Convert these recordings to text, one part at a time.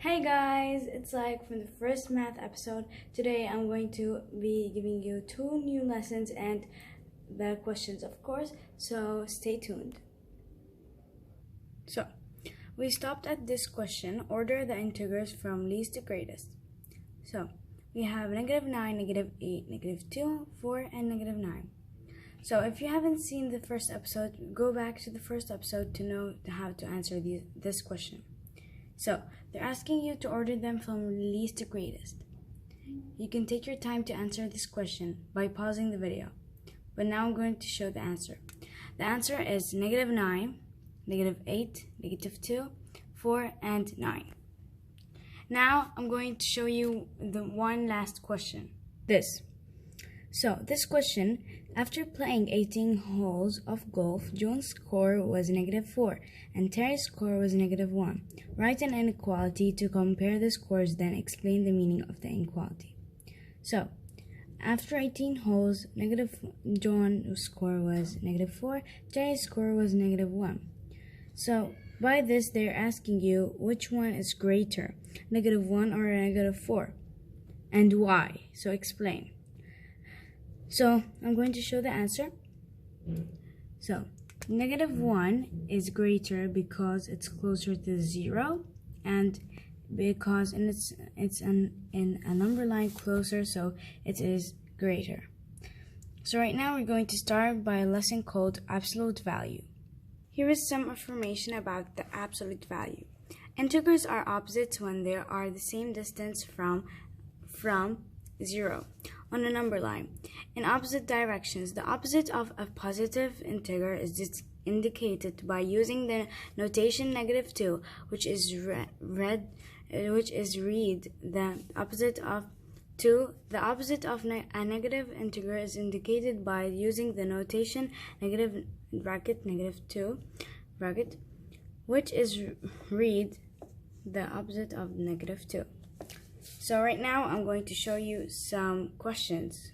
Hey guys, it's like from the first math episode. Today I'm going to be giving you 2 new lessons and the questions, of course, so stay tuned. So, we stopped at this question, order the integers from least to greatest. So, we have -9, -8, -2, 4, and -9. So, if you haven't seen the first episode, go back to the first episode to know how to answer this question. So, they're asking you to order them from least to greatest. You can take your time to answer this question by pausing the video. But now I'm going to show the answer. The answer is -9, -8, -2, 4, and 9. Now I'm going to show you the one last question. This question, after playing 18 holes of golf, John's score was -4 and Terry's score was -1. Write an inequality to compare the scores, then explain the meaning of the inequality. So, after 18 holes, John's score was -4, Terry's score was -1. So, by this, they're asking you which one is greater, -1 or -4, and why. So, explain. So, I'm going to show the answer. So, -1 is greater because it's closer to 0, and because it's in a number line closer, so it is greater. So right now we're going to start by a lesson called absolute value. Here is some information about the absolute value. Integers are opposites when they are the same distance from 0 on a number line. In opposite directions, the opposite of a positive integer is indicated by using the notation -2, which is read the opposite of 2. The opposite of a negative integer is indicated by using the notation -2 which is read the opposite of -2. So right now I'm going to show you some questions.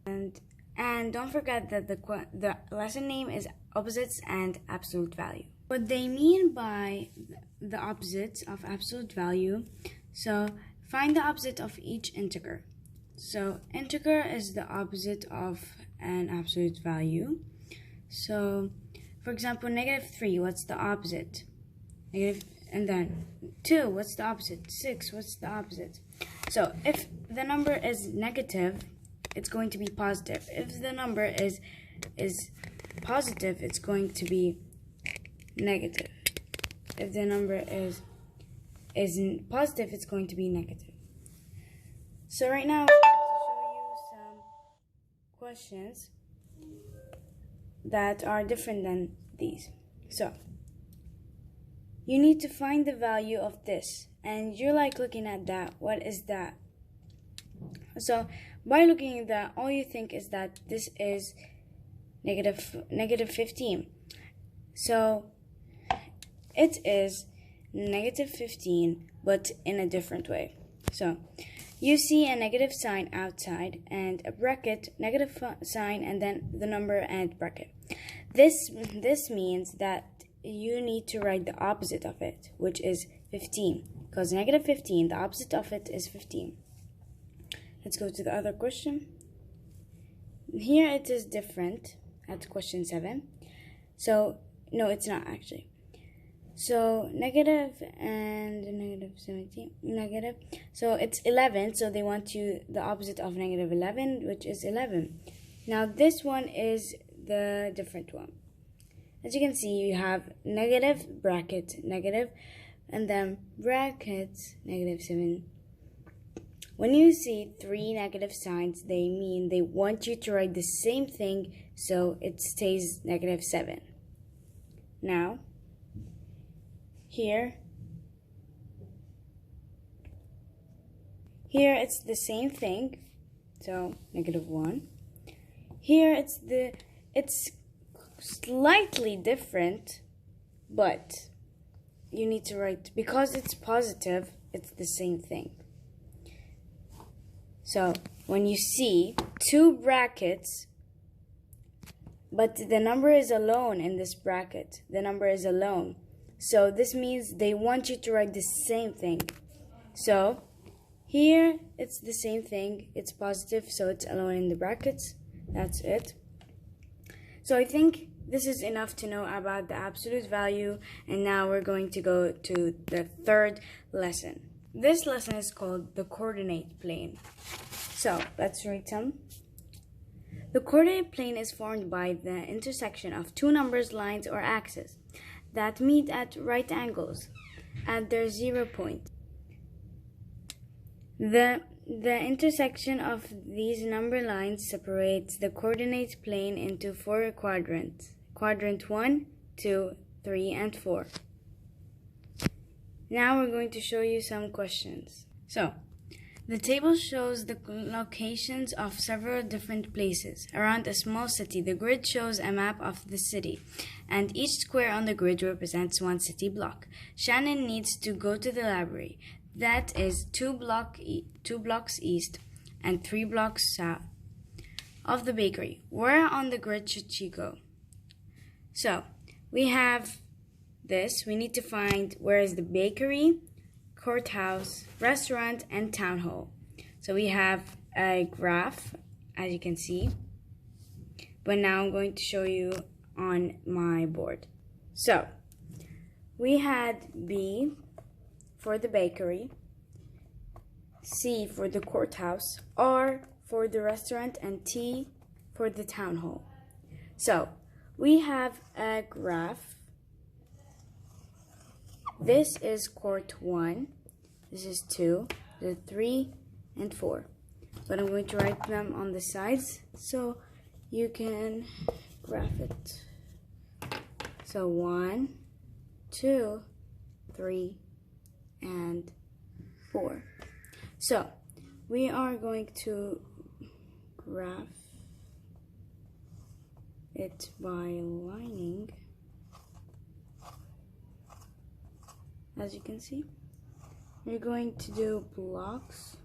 And don't forget that the lesson name is opposites and absolute value. What they mean by the opposites of absolute value, so find the opposite of each integer. So integer is the opposite of an absolute value. So for example, -3, what's the opposite? And then 2, what's the opposite? 6, what's the opposite? So if the number is negative, it's going to be positive. If the number is positive, it's going to be negative. If the number is positive, it's going to be negative. So right now, I'm going to show you some questions that are different than these. So, you need to find the value of this, and you're like looking at that. What is that? So, by looking at that, all you think is that this is -15. So, it is -15, but in a different way. So, you see a negative sign outside and a bracket, negative sign, and then the number and bracket. This means that you need to write the opposite of it, which is 15. Because -15, the opposite of it is 15. Let's go to the other question. Here it is different at question 7. So, no, it's not actually. So, negative and -17, negative. So, it's 11. So, they want you the opposite of -11, which is 11. Now, this one is the different one. As you can see, you have negative, bracket, negative, and then brackets, -7. When you see 3 negative signs, they mean they want you to write the same thing, so it stays -7. Now, here it's the same thing, so -1. Here it's slightly different, but you need to write, because it's positive, it's the same thing. So when you see 2 brackets, but the number is alone in this bracket, the number is alone, So this means they want you to write the same thing. So here it's the same thing. It's positive, so it's alone in the brackets. That's it. So I think this is enough to know about the absolute value, and now we're going to go to the third lesson. This lesson is called the coordinate plane. So let's read some. The coordinate plane is formed by the intersection of two numbers, lines, or axes that meet at right angles at their 0 point. The intersection of these number lines separates the coordinate plane into 4 quadrants. Quadrant 1, 2, 3, and 4. Now we're going to show you some questions. So, the table shows the locations of several different places around a small city. The grid shows a map of the city, and each square on the grid represents one city block. Shannon needs to go to the library. That is 2 blocks east and 3 blocks south of the bakery. Where on the grid should she go? So, we have this. We need to find where is the bakery, courthouse, restaurant, and town hall. So we have a graph, as you can see. But now I'm going to show you on my board. So, we had B for the bakery, C for the courthouse, R for the restaurant, and T for the town hall. So, we have a graph. This is court 1, this is 2, the 3, and 4. But I'm going to write them on the sides so you can graph it. So 1, 2, 3, and 4. So we are going to graph it by lining. As you can see, we're going to do blocks.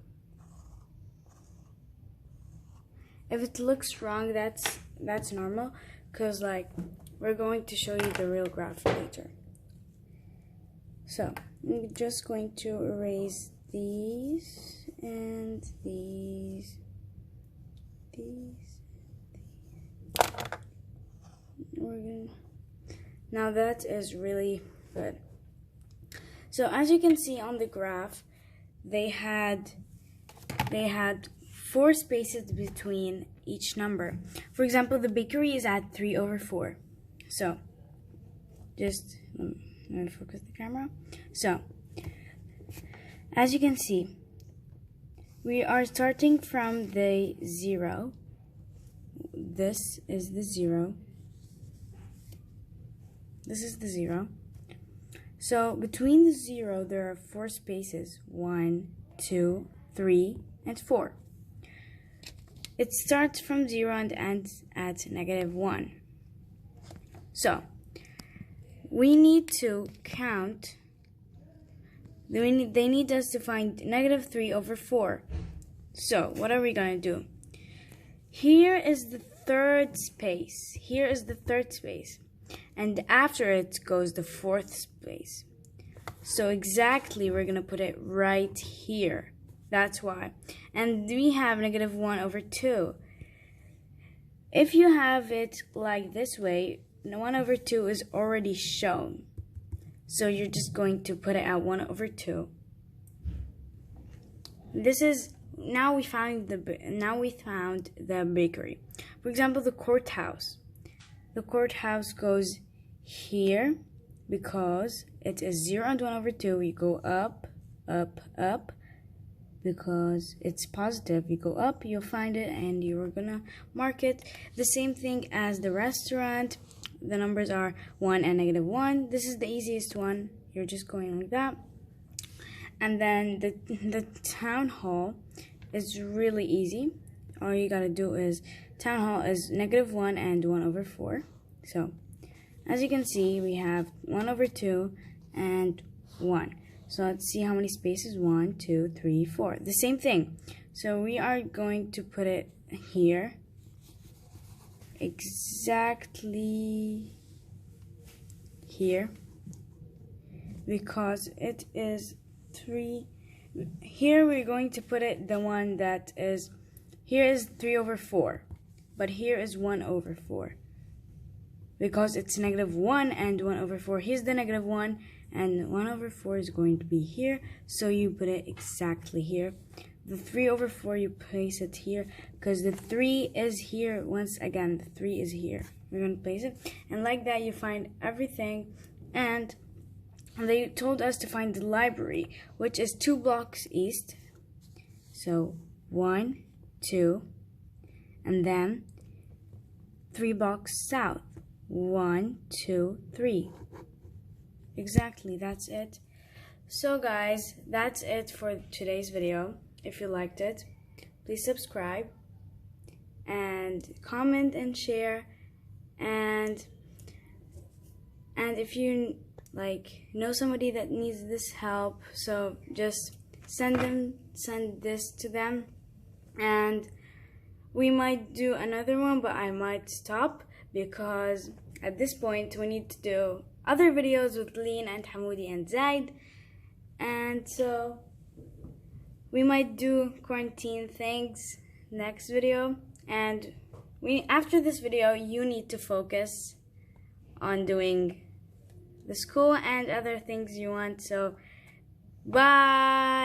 If it looks wrong, that's normal, because like we're going to show you the real graph later. So I'm just going to erase these and these. Now that is really good. So as you can see on the graph, they had 4 spaces between each number. For example, the bakery is at 3/4. So just let me focus the camera. So as you can see, we are starting from the 0. This is the 0. This is the 0. So between the 0, there are 4 spaces. 1, 2, 3, and 4. It starts from 0 and ends at -1. So we need to count. They need us to find -3/4. So what are we going to do? Here is the third space. Here is the third space. And after it goes the 4th space. So exactly, we're going to put it right here. That's why. And we have -1/2. If you have it like this way, 1/2 is already shown. So you're just going to put it at 1/2. This is, now we found the bakery. For example, the courthouse. The courthouse goes here because it is 0 and 1/2. We go up, up, up. Because it's positive, you go up, you'll find it, and you're gonna mark it. The same thing as the restaurant. The numbers are 1 and -1. This is the easiest one. You're just going like that. And then the town hall is really easy. All you gotta do is, town hall is -1 and 1/4. So as you can see, we have 1/2 and 1. So let's see how many spaces. 1, 2, 3, 4. The same thing. So we are going to put it here. Exactly here. because it is 3. Here we're going to put it the one that is, here is 3 over 4, but here is 1 over 4. Because it's -1 and 1 over 4. Here's the -1 and 1 over 4 is going to be here. So you put it exactly here. The 3 over 4, you place it here because the 3 is here. Once again, the 3 is here. We're going to place it. And like that, you find everything. And they told us to find the library, which is 2 blocks east. So 1, 2, and then 3 blocks south. 1, 2, 3. Exactly, that's it. So guys, that's it for today's video. If you liked it, please subscribe and comment and share, and if you know somebody that needs this help, so just send this to them, and we might do another one, but I might stop because at this point we need to do other videos with Lean and Hamoudi and Zaid, and so we might do quarantine things next video. And after this video, you need to focus on doing the school and other things you want. So bye.